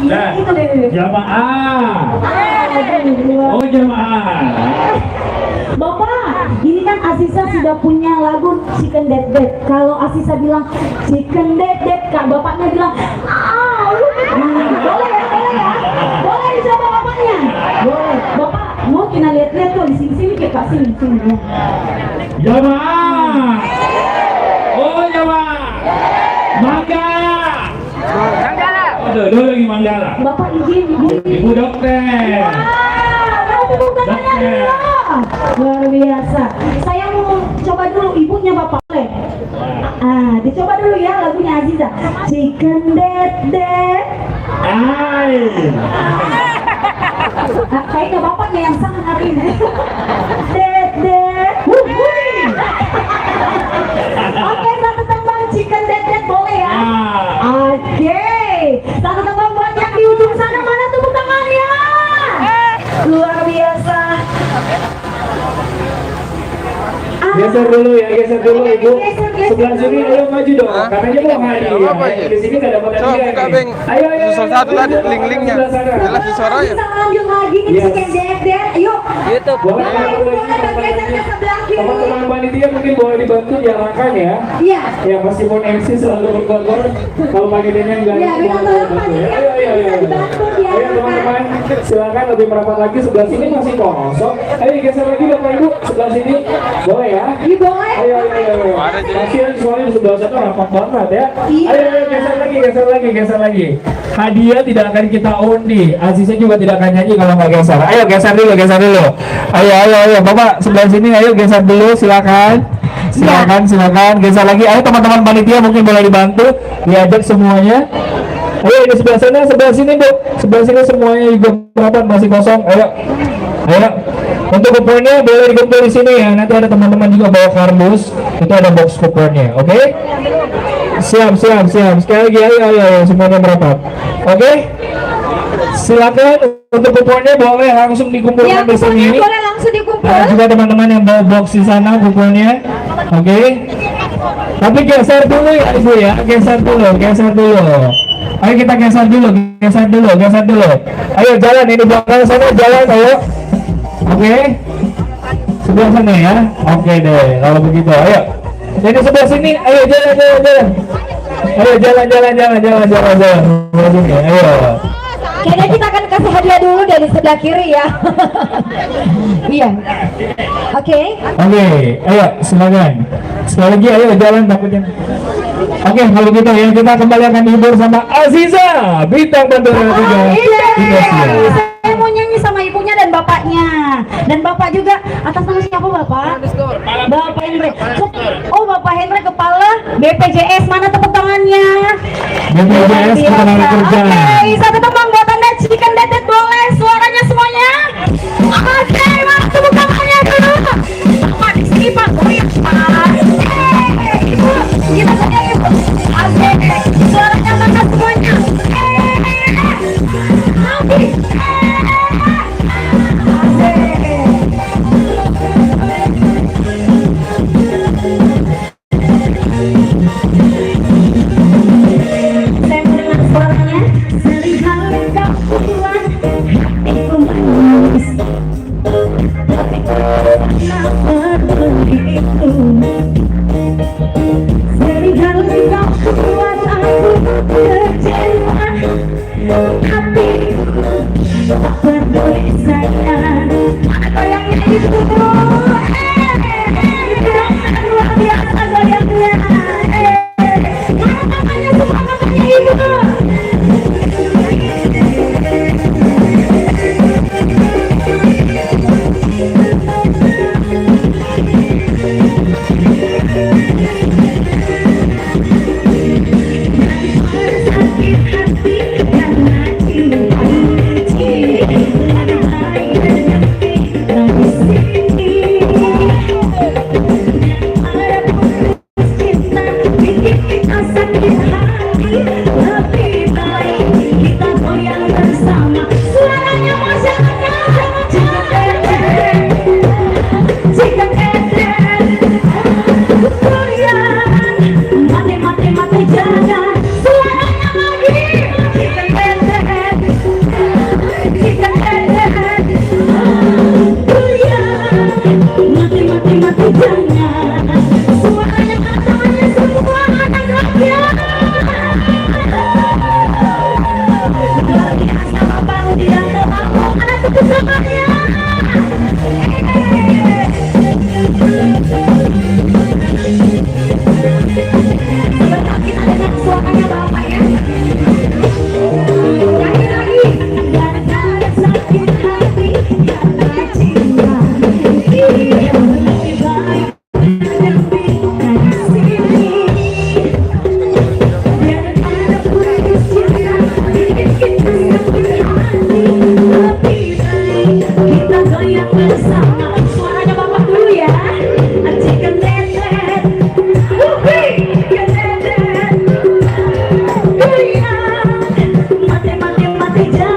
Nah, itu deh. jamaah. Oh jamaah. Bapak, ini kan Aziza sudah punya lagu Chicken Dead Dead. Kalau Aziza bilang Chicken Dead Dead, Kak bapaknya bilang, boleh ya, boleh dicoba bapaknya, boleh. Bapak mau kita lihat-lihat tuh di sini kayak Kak sini ya. Jamaah. Oh jamaah. Mangga. Aduh, dulu lagi Manggala. Bapak izin, Ibu dokter. Mau tepuk tangannya dulu. Luar biasa. Saya mau coba dulu ibunya Bapak boleh. Dicoba dulu ya lagunya Aziza. Chicken Dead Dead. Kayaknya bapaknya yang sangat hari ini. Dead Dead. Oke, satu tembang Chicken Dead Dead boleh ya? Oke. Satu tembang buat yang di ujung sana, mana tepuk tangannya? Luar biasa. Geser dulu ya, geser dulu ibu. Geser. Sebelah sini ayo maju dong. Katanya mau hadiah. Di sini nggak dapat hadiah. Ayo. Satu tadi link-linknya. Jelas di suaranya. Bisa lanjut lagi nih Chicken Dead Dead. Yuk. YouTube. Boleh bergeser ke sebelah kiri. Teman-teman panitia mungkin boleh dibantu diarahkan ya. Iya. Ya meskipun MC selalu berkorban, kalau panitianya enggak. Iya, kita tolong panitia. Ayo. Dibantu Ayo teman-teman, silakan lebih merapat lagi. Sebelah sini masih kosong. Ayo geser lagi Bapak Ibu sebelah sini. Boleh ya? Iya boleh. Ayo. Kasihan soalnya di sebelah sana rapat banget ya. Iya. Ayo geser lagi. Hadiah tidak akan kita undi. Aziza juga tidak akan nyanyi kalau nggak geser. Ayo geser dulu. Ayo Bapak sebelah sini. Ayo geser dulu silakan geser lagi. Ayo teman-teman panitia mungkin boleh dibantu diajak semuanya. Ayo di sebelah sana, sebelah sini Bu. Sebelah sini semuanya juga rapat masih kosong. Ayo. Untuk kuponnya boleh dikumpul di sini ya. Nanti ada teman-teman juga bawa kardus. Itu ada box kuponnya. Oke? Siap. Sekali lagi ayo semuanya merapat. Oke? Silakan untuk kuponnya boleh langsung dikumpulkan di sini. Boleh langsung dikumpul. Ada juga teman-teman yang bawa box di sana kuponnya. Oke? Tapi geser dulu ya Ibu ya. Geser dulu. Ayo kita geser dulu. Ayo jalan ini belakang sana jalan ayo. Oke. Sebelah sana ya. Oke deh. Kalau begitu ayo. Jadi sebelah sini ayo jalan. Ayo jalan. Ayo. Kayaknya kita akan kasih hadiah dulu dari sebelah kiri ya. Iya. Oke, ayo silakan. Sekali lagi ayo jalan takutnya. Oke, kalau gitu ya kita kembali akan dihibur sama Aziza, bintang Bandara 3 Indonesia. Saya mau nyanyi sama ibunya dan bapaknya. Dan bapak juga atas nama siapa Bapak? Bapak Hendra. Oh, Bapak Hendra kepala BPJS, mana tepuk tangannya? BPJS Ketenaga Kerjaan. Oke, satu tembang buat Anda Chicken Dead Dead boleh suaranya semuanya? Oke, mana tepuk tangannya dulu? Pak di sini Pak, goyang Pak. Ibu, kita saja Ibu. Asik, suaranya mana semuanya? semuanya. Sebentar kita dengar suaranya Bapak ya. Lagi-lagi. Gara-gara sakit hati, karena cinta. Yang lebih baik lebih dari sini. Daripada putus cinta, bikin kita sakit hati. Lebih baik kita goyang bersama. Suaranya Bapak dulu ya. Cikan Dedet, Cikan Dedet, goyang, mati-mati-mati jangan.